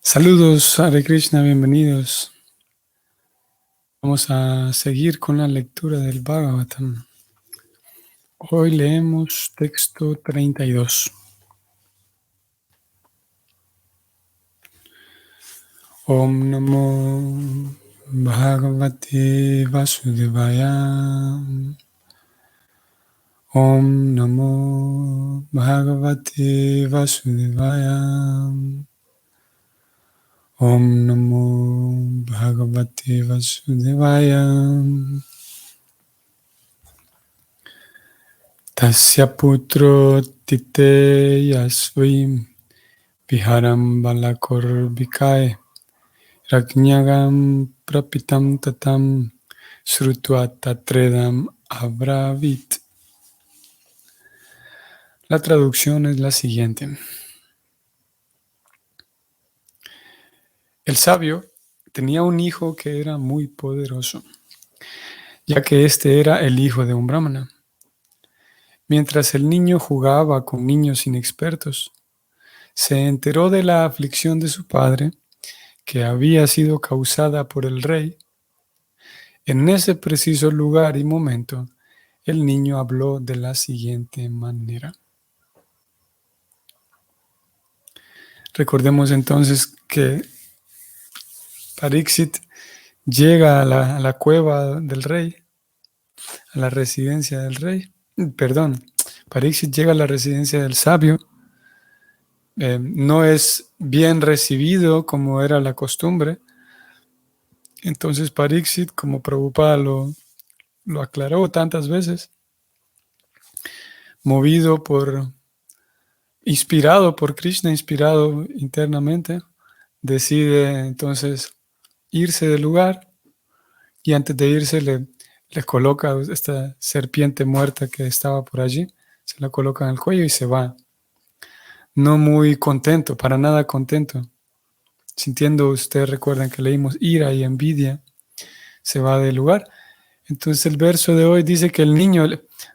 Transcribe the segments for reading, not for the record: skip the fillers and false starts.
Saludos, Hare Krishna, bienvenidos. Vamos a seguir con la lectura del Bhagavatam. Hoy leemos texto 32. Om Namo Bhagavate Vasudevaya. Om Namo Bhagavate Vasudevaya. Om Namo Bhagavate Vasudevaya. Tasya putro tite yasvim viharam balakor vikae rajñagam prapitam tatam srutva tatredam abravit. La traducción es la siguiente. El sabio tenía un hijo que era muy poderoso, ya que este era el hijo de un brahmana. Mientras el niño jugaba con niños inexpertos, se enteró de la aflicción de su padre, que había sido causada por el rey. En ese preciso lugar y momento, el niño habló de la siguiente manera. Recordemos entonces que Pariksit llega a la cueva del rey, a la residencia del rey. Pariksit llega a la residencia del sabio. No es bien recibido como era la costumbre. Entonces Pariksit, como Prabhupada lo aclaró tantas veces, inspirado por Krishna, inspirado internamente, decide entonces irse del lugar y antes de irse le coloca esta serpiente muerta que estaba por allí, se la coloca en el cuello y se va. No muy contento, para nada contento. Sintiendo, ustedes recuerdan que leímos ira y envidia, se va del lugar. Entonces el verso de hoy dice que el niño,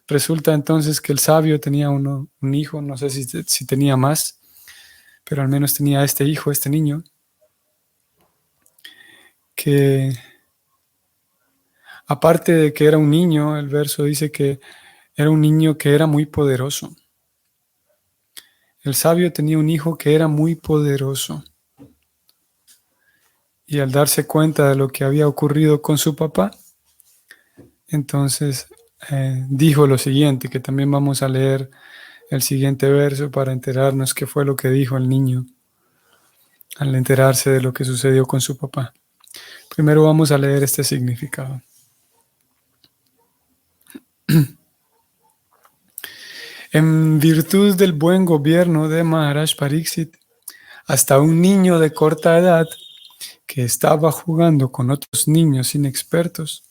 resulta entonces que el sabio tenía un hijo, no sé si tenía más, pero al menos tenía este hijo, este niño, que aparte de que era un niño, el verso dice que era un niño que era muy poderoso. El sabio tenía un hijo que era muy poderoso. Y al darse cuenta de lo que había ocurrido con su papá, entonces dijo lo siguiente, que también vamos a leer el siguiente verso para enterarnos qué fue lo que dijo el niño al enterarse de lo que sucedió con su papá. Primero vamos a leer este significado. En virtud del buen gobierno de Maharaj Pariksit, hasta un niño de corta edad que estaba jugando con otros niños inexpertos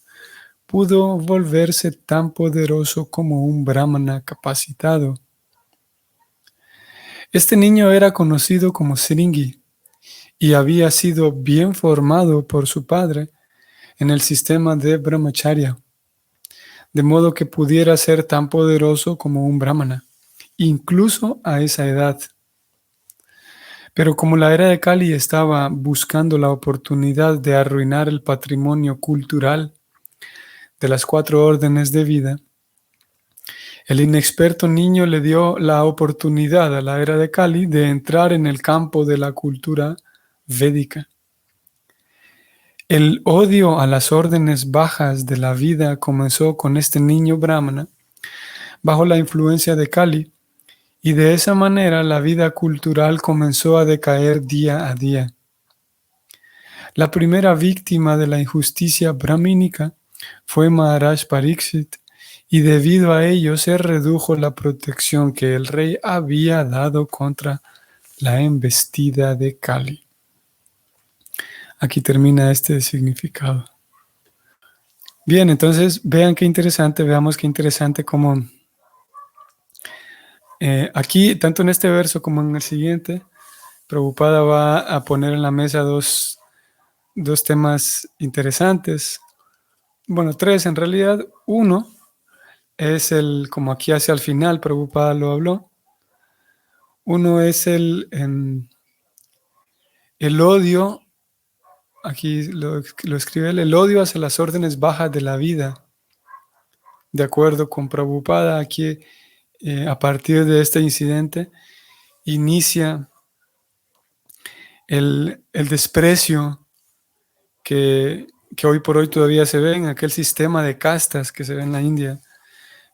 pudo volverse tan poderoso como un brahmana capacitado. Este niño era conocido como Sringi y había sido bien formado por su padre en el sistema de brahmacharya, de modo que pudiera ser tan poderoso como un brahmana, incluso a esa edad. Pero como la era de Kali estaba buscando la oportunidad de arruinar el patrimonio cultural de las 4 órdenes de vida, el inexperto niño le dio la oportunidad a la era de Kali de entrar en el campo de la cultura védica. El odio a las órdenes bajas de la vida comenzó con este niño brahmana bajo la influencia de Kali, y de esa manera la vida cultural comenzó a decaer día a día. La primera víctima de la injusticia brahmínica fue Maharaj Pariksit, y debido a ello se redujo la protección que el rey había dado contra la embestida de Kali. Aquí termina este significado. Bien, entonces veamos qué interesante cómo aquí, tanto en este verso como en el siguiente, Prabhupada va a poner en la mesa dos temas interesantes. Bueno, 3 en realidad. Uno es como aquí hacia el final, Prabhupada lo habló. Uno es el odio, aquí lo escribe él, el odio hacia las órdenes bajas de la vida, de acuerdo con Prabhupada, aquí a partir de este incidente inicia el desprecio que, que hoy por hoy todavía se ve en aquel sistema de castas que se ve en la India,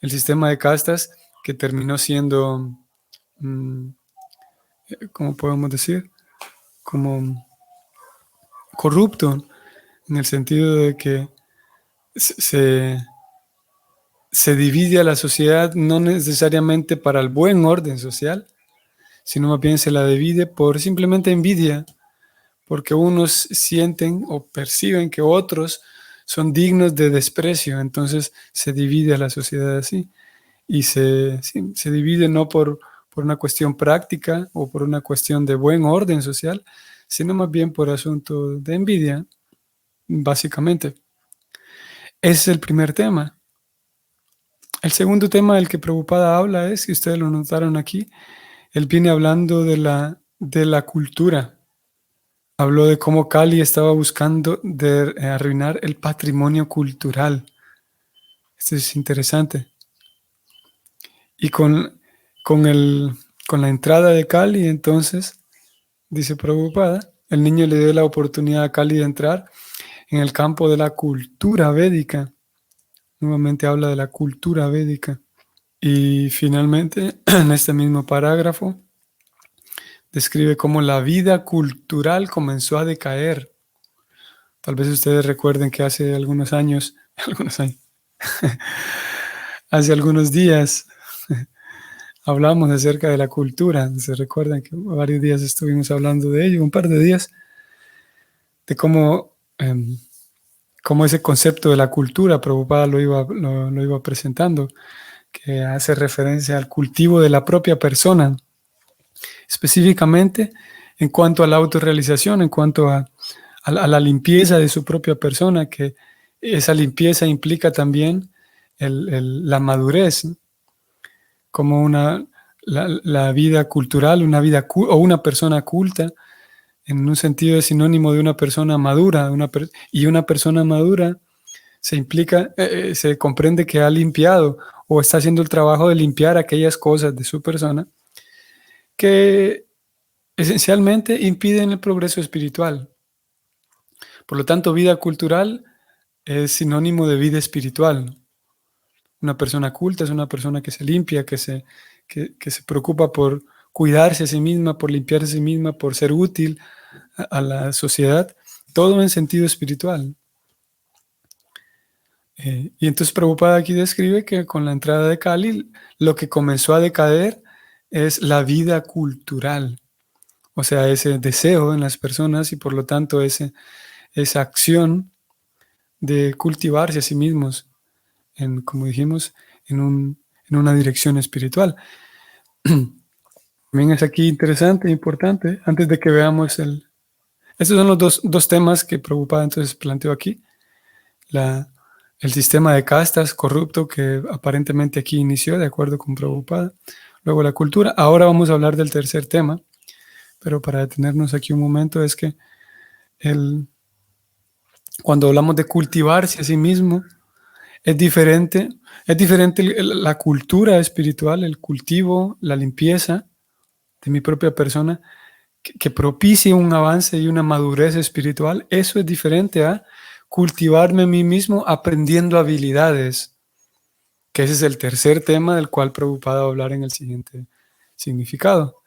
el sistema de castas que terminó siendo, mm, ¿cómo podemos decir? Como corrupto, en el sentido de que se, se divide a la sociedad no necesariamente para el buen orden social, sino más bien se la divide por simplemente envidia, porque unos sienten o perciben que otros son dignos de desprecio, entonces se divide a la sociedad así y sí, se divide no por una cuestión práctica o por una cuestión de buen orden social, sino más bien por asunto de envidia, básicamente. Ese es el primer tema. El segundo tema del que Prabhupada habla es, si ustedes lo notaron aquí, él viene hablando de la cultura. Habló de cómo Kali estaba buscando arruinar el patrimonio cultural. Esto es interesante. Y con, el, con la entrada de Kali, entonces, dice Prabhupada, el niño le dio la oportunidad a Kali de entrar en el campo de la cultura védica. Nuevamente habla de la cultura védica. Y finalmente, en este mismo parágrafo, describe cómo la vida cultural comenzó a decaer. Tal vez ustedes recuerden que hace algunos años, algunos años, hace algunos días, hablamos acerca de la cultura. Se recuerdan que varios días estuvimos hablando de ello, un par de días, de cómo ese concepto de la cultura, Prabhupada lo iba presentando, que hace referencia al cultivo de la propia persona, específicamente en cuanto a la autorrealización, en cuanto a la limpieza de su propia persona, que esa limpieza implica también la madurez, ¿no? Como la vida cultural, o una persona culta, en un sentido es sinónimo de una persona madura, y una persona madura se comprende que ha limpiado o está haciendo el trabajo de limpiar aquellas cosas de su persona que esencialmente impiden el progreso espiritual. Por lo tanto, vida cultural es sinónimo de vida espiritual. Una persona culta es una persona que se limpia, que se preocupa por cuidarse a sí misma, por limpiarse a sí misma, por ser útil a la sociedad, todo en sentido espiritual. Y entonces Prabhupada aquí describe que con la entrada de Kali, lo que comenzó a decaer es la vida cultural, o sea, ese deseo en las personas y por lo tanto esa acción de cultivarse a sí mismos, como dijimos, en una dirección espiritual. También es aquí interesante e importante, antes de que veamos estos son los dos temas que Prabhupada entonces planteó aquí. El sistema de castas corrupto que aparentemente aquí inició, de acuerdo con Prabhupada. Luego la cultura. Ahora vamos a hablar del tercer tema, pero para detenernos aquí un momento es que cuando hablamos de cultivarse a sí mismo, es diferente la cultura espiritual, el cultivo, la limpieza de mi propia persona, que propicie un avance y una madurez espiritual. Eso es diferente a cultivarme a mí mismo aprendiendo habilidades, que ese es el tercer tema del cual Prabhupada va a hablar en el siguiente significado.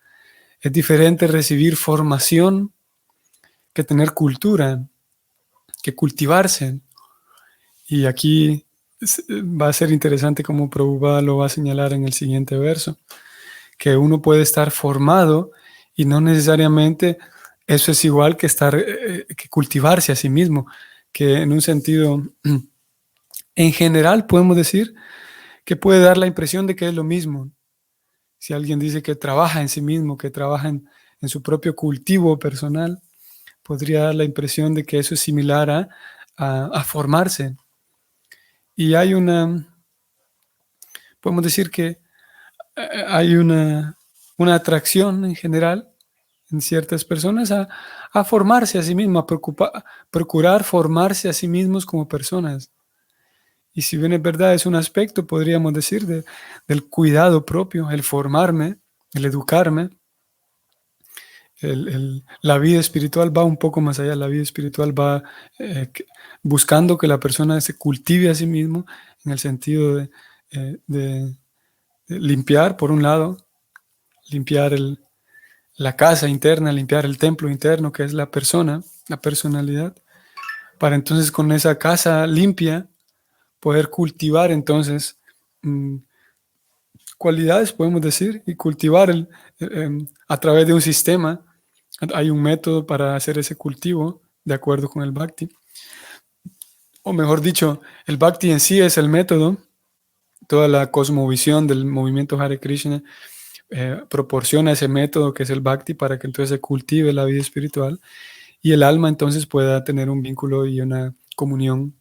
Es diferente recibir formación que tener cultura, que cultivarse. Y aquí va a ser interesante cómo Prabhupada lo va a señalar en el siguiente verso, que uno puede estar formado y no necesariamente eso es igual que que cultivarse a sí mismo, que en un sentido, en general podemos decir que puede dar la impresión de que es lo mismo. Si alguien dice que trabaja en sí mismo, que trabaja en su propio cultivo personal, podría dar la impresión de que eso es similar a formarse. Y podemos decir que hay una atracción en general en ciertas personas a formarse a sí mismos, procurar formarse a sí mismos como personas. Y si bien es verdad, es un aspecto, podríamos decir, del cuidado propio, el formarme, el educarme. La vida espiritual va un poco más allá. La vida espiritual va buscando que la persona se cultive a sí mismo en el sentido de limpiar, por un lado, limpiar la casa interna, limpiar el templo interno, que es la persona, la personalidad, para entonces con esa casa limpia poder cultivar entonces mm, cualidades, podemos decir, y cultivar a través de un sistema. Hay un método para hacer ese cultivo de acuerdo con el Bhakti. O mejor dicho, el Bhakti en sí es el método. Toda la cosmovisión del movimiento Hare Krishna proporciona ese método que es el Bhakti para que entonces se cultive la vida espiritual y el alma entonces pueda tener un vínculo y una comunión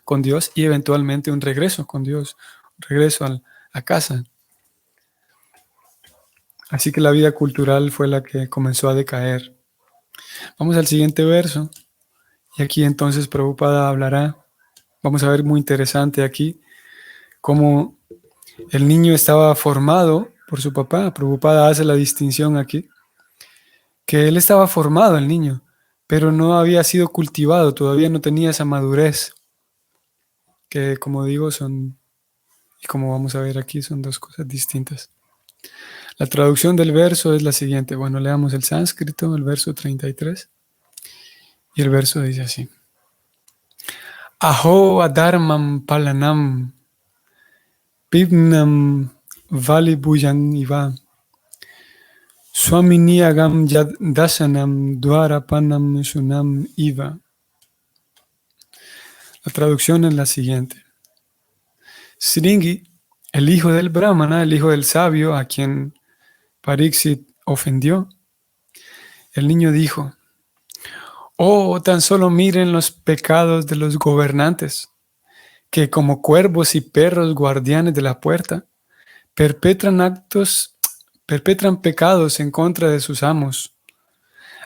con Dios y eventualmente un regreso con Dios, un regreso a casa. Así que la vida cultural fue la que comenzó a decaer. Vamos al siguiente verso. Y aquí entonces Prabhupada hablará. Vamos a ver muy interesante aquí cómo el niño estaba formado por su papá. Prabhupada hace la distinción aquí, que él estaba formado, el niño, pero no había sido cultivado, todavía no tenía esa madurez, que como digo son, y como vamos a ver aquí, son dos cosas distintas. La traducción del verso es la siguiente. Bueno, leamos el sánscrito, el verso 33. Y el verso dice así. Aho adharmam palanam pibnam valibhuyan iva swaminiyagam yad dasanam dwarapanam sunam iva. La traducción es la siguiente. Sringi, el hijo del Brahmana, el hijo del sabio a quien Pariksit ofendió, el niño dijo, oh, tan solo miren los pecados de los gobernantes, que como cuervos y perros guardianes de la puerta, perpetran pecados en contra de sus amos,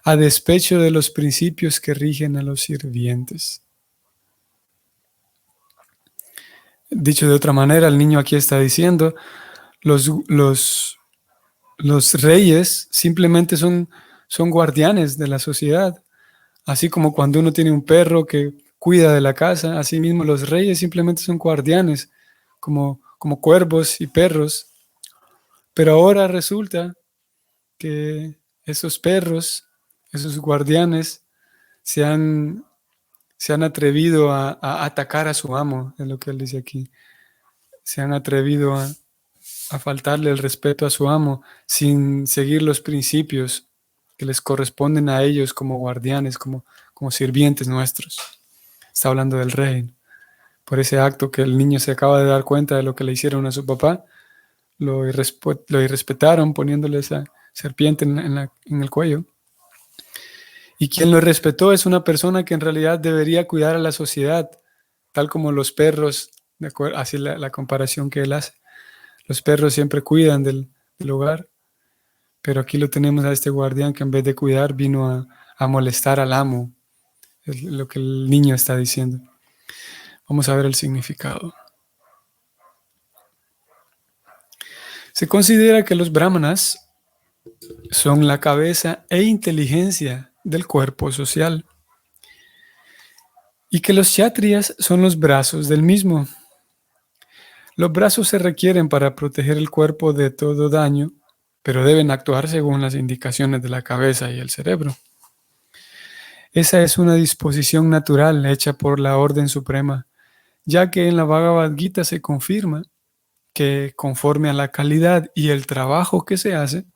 a despecho de los principios que rigen a los sirvientes. Dicho de otra manera, el niño aquí está diciendo, los, los, los reyes simplemente son guardianes de la sociedad. Así como cuando uno tiene un perro que cuida de la casa, así mismo los reyes simplemente son guardianes, como cuervos y perros. Pero ahora resulta que esos perros, esos guardianes, se han, se han atrevido a atacar a su amo, es lo que él dice aquí. Se han atrevido a faltarle el respeto a su amo sin seguir los principios que les corresponden a ellos como guardianes, como sirvientes nuestros. Está hablando del rey. Por ese acto que el niño se acaba de dar cuenta de lo que le hicieron a su papá, lo irrespetaron poniéndole esa serpiente en el cuello. Y quien lo respetó es una persona que en realidad debería cuidar a la sociedad, tal como los perros, así la comparación que él hace. Los perros siempre cuidan del hogar, pero aquí lo tenemos a este guardián que en vez de cuidar vino a molestar al amo, es lo que el niño está diciendo. Vamos a ver el significado. Se considera que los brahmanas son la cabeza e inteligencia del cuerpo social y que los kshatriyas son los brazos del mismo. Los brazos se requieren para proteger el cuerpo de todo daño, pero deben actuar según las indicaciones de la cabeza y el cerebro. Esa es una disposición natural hecha por la orden suprema, ya que en la Bhagavad Gita se confirma que conforme a la calidad y el trabajo que se hace,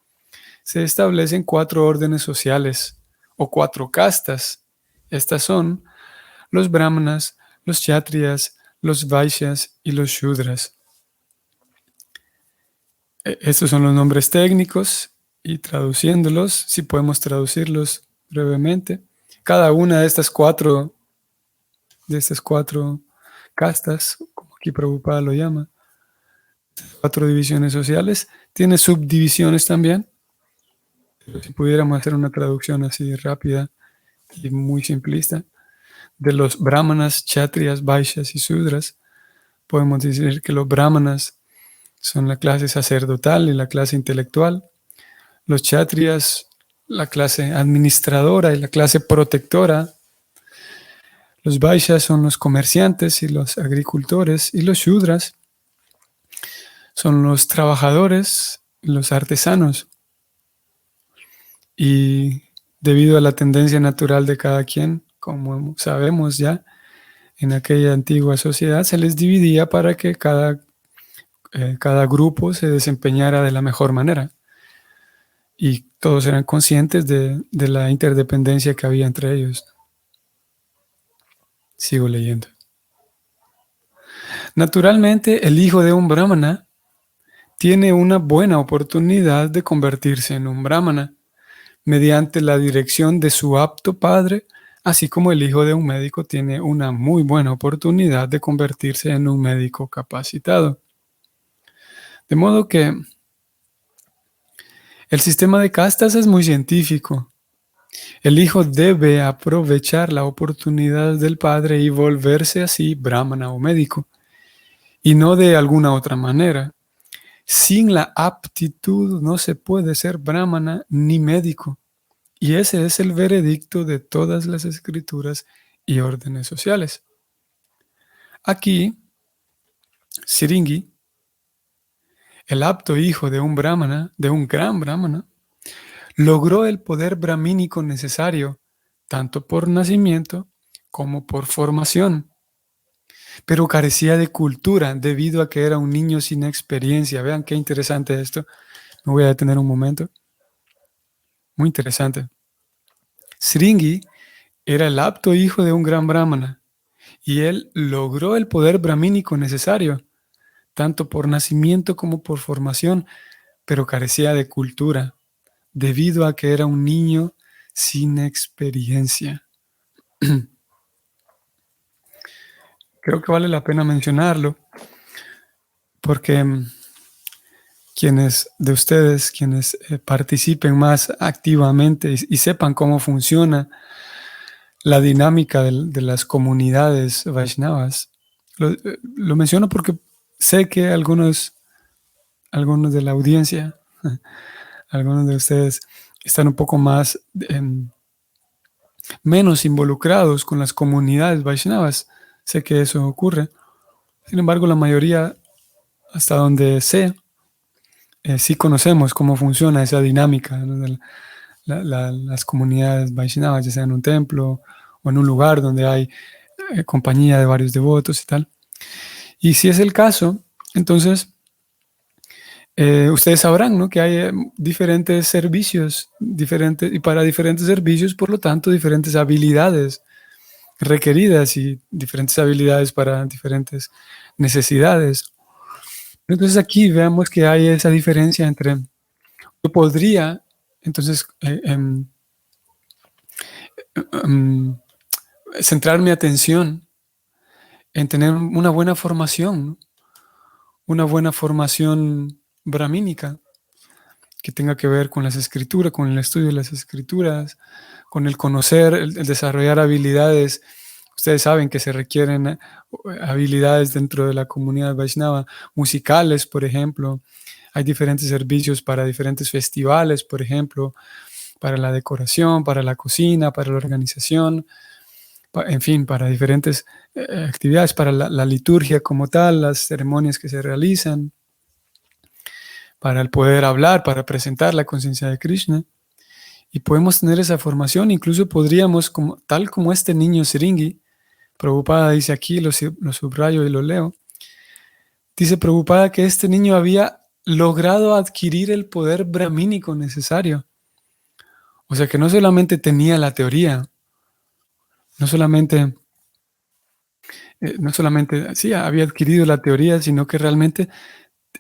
se establecen 4 órdenes sociales o 4 castas. Estas son los brahmanas, los kshatriyas, los vaishyas y los shudras. Estos son los nombres técnicos y traduciéndolos, si podemos traducirlos brevemente, cada una de estas cuatro castas, como aquí Prabhupada lo llama, 4 divisiones sociales, tiene subdivisiones también. Pero si pudiéramos hacer una traducción así rápida y muy simplista, de los brahmanas, kshatriyas, vaishyas y sudras, podemos decir que los brahmanas son la clase sacerdotal y la clase intelectual, los kshatriyas la clase administradora y la clase protectora, los vaishyas son los comerciantes y los agricultores, y los shudras son los trabajadores y los artesanos. Y debido a la tendencia natural de cada quien, como sabemos ya, en aquella antigua sociedad se les dividía para que cada grupo se desempeñara de la mejor manera. Y todos eran conscientes de la interdependencia que había entre ellos. Sigo leyendo. Naturalmente, el hijo de un brahmana tiene una buena oportunidad de convertirse en un brahmana mediante la dirección de su apto padre, así como el hijo de un médico tiene una muy buena oportunidad de convertirse en un médico capacitado. De modo que el sistema de castas es muy científico. El hijo debe aprovechar la oportunidad del padre y volverse así brahmana o médico, y no de alguna otra manera. Sin la aptitud no se puede ser brahmana ni médico. Y ese es el veredicto de todas las escrituras y órdenes sociales. Aquí, Siringi, el apto hijo de un brahmana, de un gran brahmana, logró el poder brahmínico necesario, tanto por nacimiento como por formación, pero carecía de cultura debido a que era un niño sin experiencia. Vean qué interesante esto. Me voy a detener un momento. Muy interesante. Sringi era el apto hijo de un gran brahmana y él logró el poder brahmínico necesario, tanto por nacimiento como por formación, pero carecía de cultura, debido a que era un niño sin experiencia. Creo que vale la pena mencionarlo, porque quienes de ustedes, quienes participen más activamente y sepan cómo funciona la dinámica de las comunidades Vaishnavas, lo menciono porque sé que algunos de la audiencia, algunos de ustedes están un poco más, menos involucrados con las comunidades Vaishnavas. Sé que eso ocurre. Sin embargo, la mayoría, hasta donde sé, sí conocemos cómo funciona esa dinámica, ¿no? De las comunidades Vaishnavas, ya sea en un templo o en un lugar donde hay compañía de varios devotos y tal. Y si es el caso, entonces ustedes sabrán, ¿no?, que hay diferentes servicios, y para diferentes servicios, por lo tanto, diferentes habilidades requeridas y diferentes habilidades para diferentes necesidades. Entonces aquí veamos que hay esa diferencia entre, yo podría, entonces, centrar mi atención en tener una buena formación, ¿no? Una buena formación brahmínica que tenga que ver con las escrituras, con el estudio de las escrituras, con el conocer, el desarrollar habilidades. Ustedes saben que se requieren habilidades dentro de la comunidad Vaishnava, musicales, por ejemplo. Hay diferentes servicios para diferentes festivales, por ejemplo, para la decoración, para la cocina, para la organización, en fin, para diferentes actividades, para la liturgia como tal, las ceremonias que se realizan, para el poder hablar, para presentar la conciencia de Krishna. Y podemos tener esa formación, incluso podríamos, tal como este niño Siringi, Prabhupada dice aquí, lo subrayo y lo leo, dice Prabhupada que este niño había logrado adquirir el poder brahmínico necesario. O sea que no solamente tenía la teoría, no solamente, sí, había adquirido la teoría, sino que realmente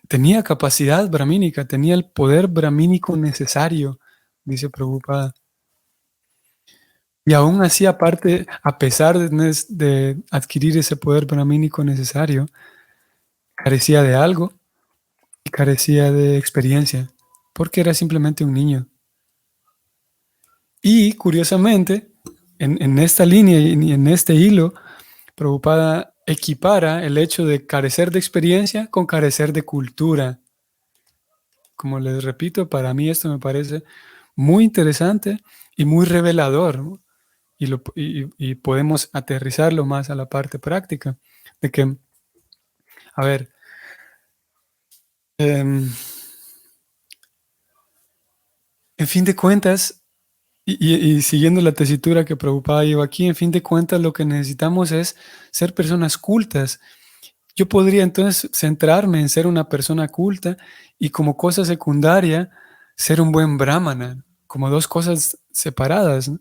tenía capacidad brahmínica, tenía el poder brahmínico necesario, dice Prabhupada. Y aún así, aparte, a pesar de adquirir ese poder brahmínico necesario, carecía de algo y carecía de experiencia, porque era simplemente un niño. Y curiosamente, en esta línea y en este hilo, Prabhupada equipara el hecho de carecer de experiencia con carecer de cultura. Como les repito, para mí esto me parece muy interesante y muy revelador, ¿no? Y podemos aterrizarlo más a la parte práctica, de que, a ver, em, en fin de cuentas, y siguiendo la tesitura que Prabhupada lleva aquí, en fin de cuentas lo que necesitamos es ser personas cultas. Yo podría entonces centrarme en ser una persona culta y como cosa secundaria ser un buen brahmana, como dos cosas separadas, ¿no?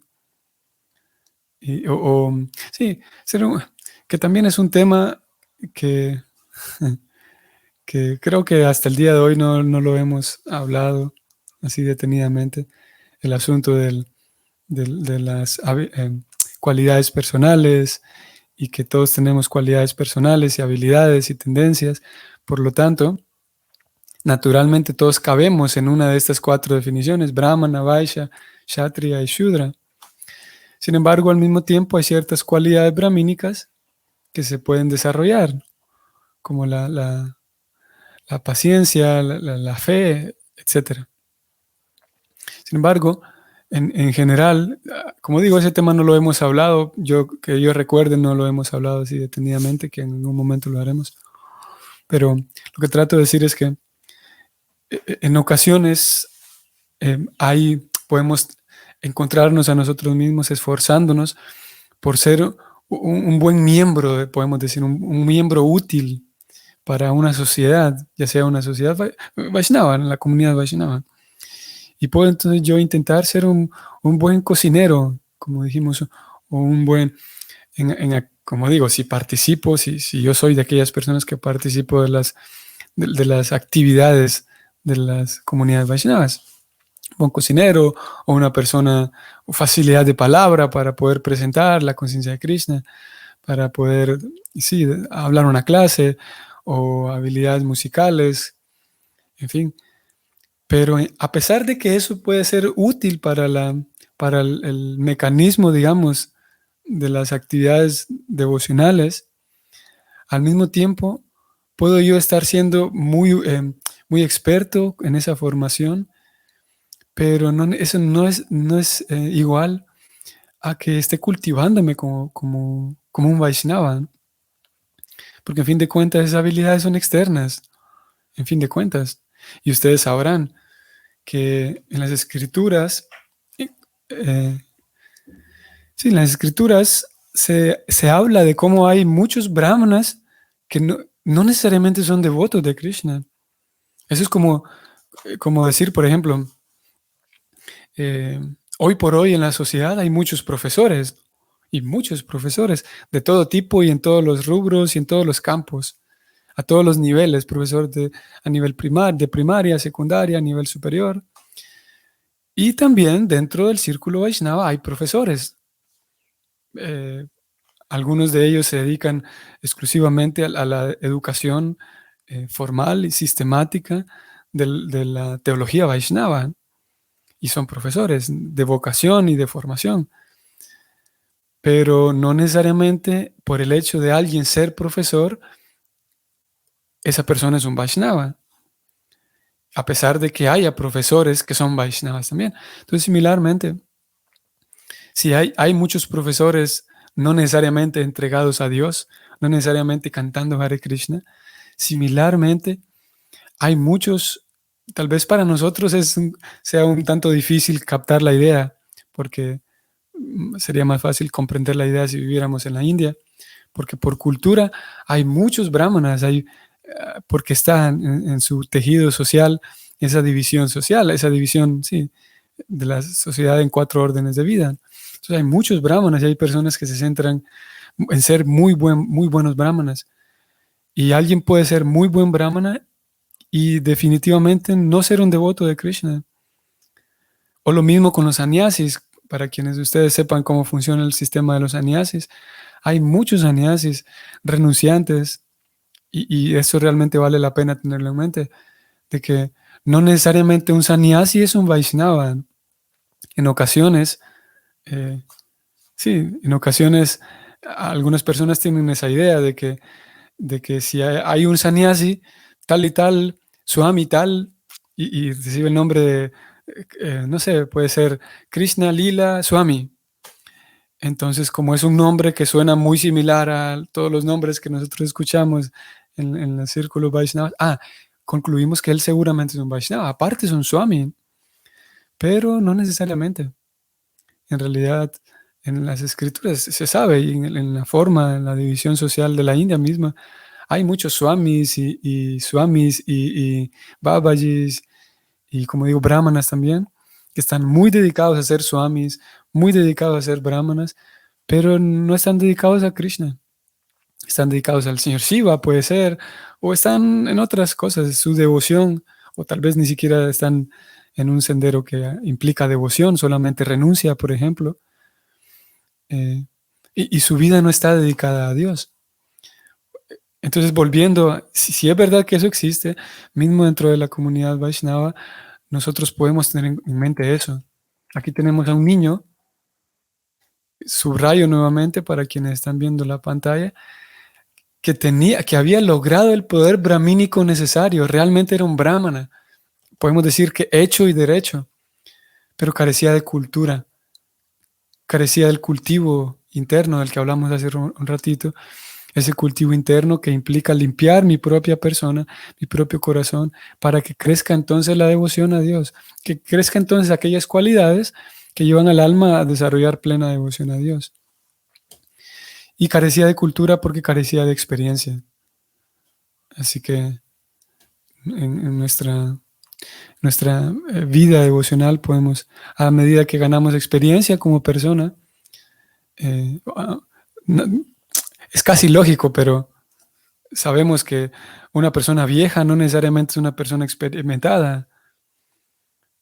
Sí, que también es un tema que, que creo que hasta el día de hoy no lo hemos hablado así detenidamente, el asunto de las cualidades personales y que todos tenemos cualidades personales y habilidades y tendencias. Por lo tanto, naturalmente todos cabemos en una de estas cuatro definiciones: Brahmana, Vaishya, Kshatriya y Shudra. Sin embargo, al mismo tiempo hay ciertas cualidades brahmínicas que se pueden desarrollar, como la paciencia, la fe, etcétera. Sin embargo, en general, como digo, ese tema no lo hemos hablado, que yo recuerde no lo hemos hablado así detenidamente, que en algún momento lo haremos. Pero lo que trato de decir es que en ocasiones podemos encontrarnos a nosotros mismos esforzándonos por ser un buen miembro, podemos decir, un miembro útil para una sociedad, ya sea una sociedad Vaishnava, en la comunidad Vaishnava. Y puedo entonces yo intentar ser un buen cocinero, como dijimos, o un buen, como digo, si participo, si yo soy de aquellas personas que participo de las actividades de las comunidades Vaishnavas, un buen cocinero o una persona, o facilidad de palabra para poder presentar la conciencia de Krishna, para poder, sí, hablar una clase o habilidades musicales, en fin. Pero a pesar de que eso puede ser útil para el mecanismo, digamos, de las actividades devocionales, al mismo tiempo puedo yo estar siendo muy experto en esa formación, pero eso no es igual a que esté cultivándome como un Vaishnava, ¿no? Porque en fin de cuentas esas habilidades son externas, en fin de cuentas. Y ustedes sabrán que en las escrituras, eh, sí, en las escrituras se habla de cómo hay muchos brahmanas que no necesariamente son devotos de Krishna. Eso es como decir, por ejemplo, eh, hoy por hoy en la sociedad hay muchos profesores y muchos profesores de todo tipo y en todos los rubros y en todos los campos, a todos los niveles, a nivel de primaria, secundaria, a nivel superior. Y también dentro del círculo Vaishnava hay profesores. Eh, Algunos de ellos se dedican exclusivamente a la educación formal y sistemática de la teología Vaishnava y son profesores de vocación y de formación. Pero no necesariamente por el hecho de alguien ser profesor, esa persona es un Vaishnava, a pesar de que haya profesores que son Vaishnavas también. Entonces, similarmente, si hay muchos profesores no necesariamente entregados a Dios, no necesariamente cantando Hare Krishna, similarmente hay muchos, tal vez para nosotros sea un tanto difícil captar la idea, porque sería más fácil comprender la idea si viviéramos en la India, porque por cultura hay muchos brahmanas, porque está en su tejido social esa división, sí, de la sociedad en cuatro órdenes de vida. Entonces hay muchos brahmanas y hay personas que se centran en ser muy buenos brahmanas. Y alguien puede ser muy buen brahmana y definitivamente no ser un devoto de Krishna. O lo mismo con los sannyasis, para quienes ustedes sepan cómo funciona el sistema de los sannyasis. Hay muchos sannyasis renunciantes y eso realmente vale la pena tenerlo en mente, de que no necesariamente un sannyasi es un Vaishnava. En ocasiones Eh, sí, en ocasiones algunas personas tienen esa idea de que si hay un sannyasi, tal y tal, Swami tal, y recibe el nombre de, no sé, puede ser Krishna Lila Swami. Entonces, como es un nombre que suena muy similar a todos los nombres que nosotros escuchamos en el círculo Vaishnava, concluimos que él seguramente es un Vaishnava. Aparte es un Swami, pero no necesariamente. En realidad, en las escrituras se sabe, y en la forma, en la división social de la India misma, hay muchos swamis y swamis y babajis y, como digo, brahmanas también, que están muy dedicados a ser swamis, muy dedicados a ser brahmanas, pero no están dedicados a Krishna. Están dedicados al señor Shiva, puede ser, o están en otras cosas, su devoción, o tal vez ni siquiera están en un sendero que implica devoción, solamente renuncia, por ejemplo, eh, y su vida no está dedicada a Dios. Entonces, volviendo, si es verdad que eso existe, mismo dentro de la comunidad Vaishnava, nosotros podemos tener en mente eso. Aquí tenemos a un niño, subrayo nuevamente para quienes están viendo la pantalla, que había logrado el poder brahmínico necesario, realmente era un brahmana, podemos decir que hecho y derecho, pero carecía de cultura, carecía del cultivo interno del que hablamos hace un ratito, ese cultivo interno que implica limpiar mi propia persona, mi propio corazón, para que crezca entonces la devoción a Dios, que crezca entonces aquellas cualidades que llevan al alma a desarrollar plena devoción a Dios. Y carecía de cultura porque carecía de experiencia. Así que en nuestra vida devocional podemos, a medida que ganamos experiencia como persona, eh, no, es casi lógico, pero sabemos que una persona vieja no necesariamente es una persona experimentada.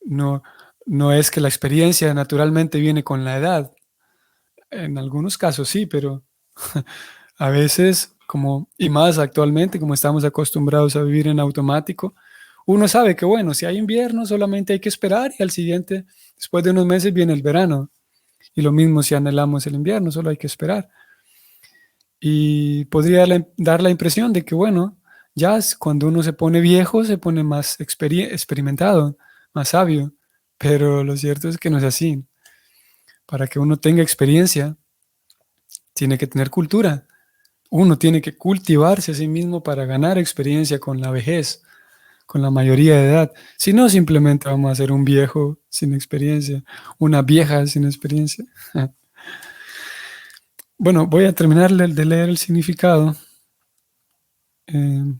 No, no es que la experiencia naturalmente viene con la edad. En algunos casos sí, pero a veces, y más actualmente, como estamos acostumbrados a vivir en automático, uno sabe que, bueno, si hay invierno solamente hay que esperar y al siguiente, después de unos meses, viene el verano. Y lo mismo si anhelamos el invierno, solo hay que esperar. Y podría dar la impresión de que, bueno, cuando uno se pone viejo, se pone más experimentado, más sabio. Pero lo cierto es que no es así. Para que uno tenga experiencia, tiene que tener cultura. Uno tiene que cultivarse a sí mismo para ganar experiencia con la vejez, con la mayoría de edad. Si no, simplemente vamos a ser un viejo sin experiencia, una vieja sin experiencia. Bueno, voy a terminar de leer el significado. Eh,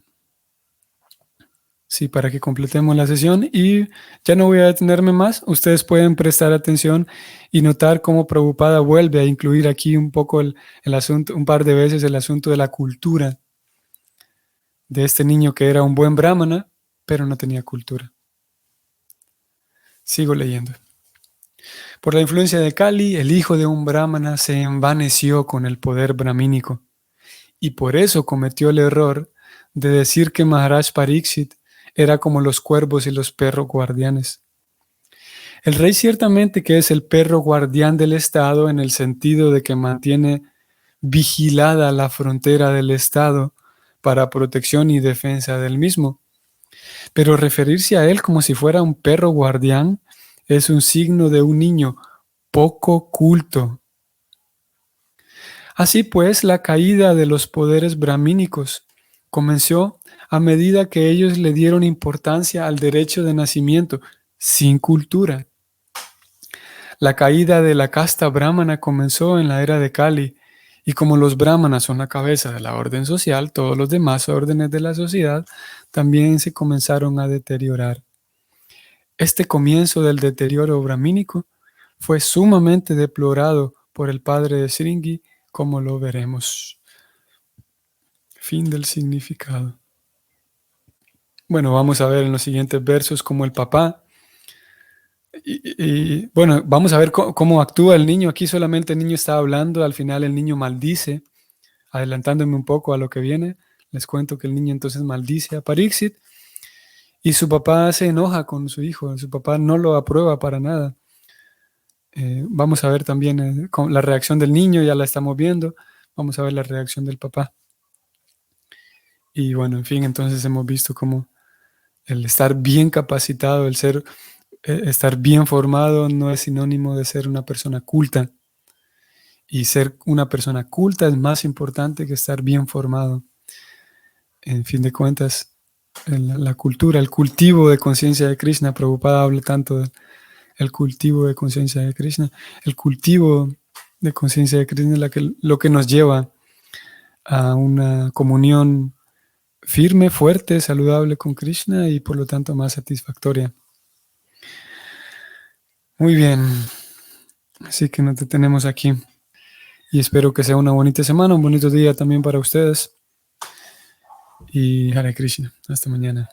sí, para que completemos la sesión y ya no voy a detenerme más. Ustedes pueden prestar atención y notar cómo Prabhupada vuelve a incluir aquí un poco el asunto, un par de veces el asunto de la cultura de este niño que era un buen brahmana, pero no tenía cultura. Sigo leyendo. Por la influencia de Kali, el hijo de un brahmana se envaneció con el poder brahmínico y por eso cometió el error de decir que Maharaj Pariksit era como los cuervos y los perros guardianes. El rey ciertamente que es el perro guardián del Estado en el sentido de que mantiene vigilada la frontera del Estado para protección y defensa del mismo. Pero referirse a él como si fuera un perro guardián es un signo de un niño poco culto. Así pues, la caída de los poderes brahmínicos comenzó a medida que ellos le dieron importancia al derecho de nacimiento sin cultura. La caída de la casta brahmana comenzó en la era de Kali, y como los brahmanas son la cabeza de la orden social, todos los demás órdenes de la sociedad también se comenzaron a deteriorar. Este comienzo del deterioro brahmínico fue sumamente deplorado por el padre de Sringi, como lo veremos. Fin del significado. Bueno, vamos a ver en los siguientes versos cómo el papá bueno, vamos a ver cómo actúa el niño. Aquí solamente el niño está hablando, al final el niño maldice, adelantándome un poco a lo que viene. Les cuento que el niño entonces maldice a Pariksit y su papá se enoja con su hijo. Su papá no lo aprueba para nada. Vamos a ver también con la reacción del niño, ya la estamos viendo. Vamos a ver la reacción del papá. Y bueno, en fin, entonces hemos visto cómo el estar bien capacitado, estar bien formado no es sinónimo de ser una persona culta. Y ser una persona culta es más importante que estar bien formado. En fin de cuentas, la cultura, el cultivo de conciencia de Krishna, Prabhupada habla tanto del cultivo de conciencia de Krishna. El cultivo de conciencia de Krishna es lo que nos lleva a una comunión firme, fuerte, saludable con Krishna y por lo tanto más satisfactoria. Muy bien, así que nos detenemos aquí y espero que sea una bonita semana, un bonito día también para ustedes y Hare Krishna. Hasta mañana.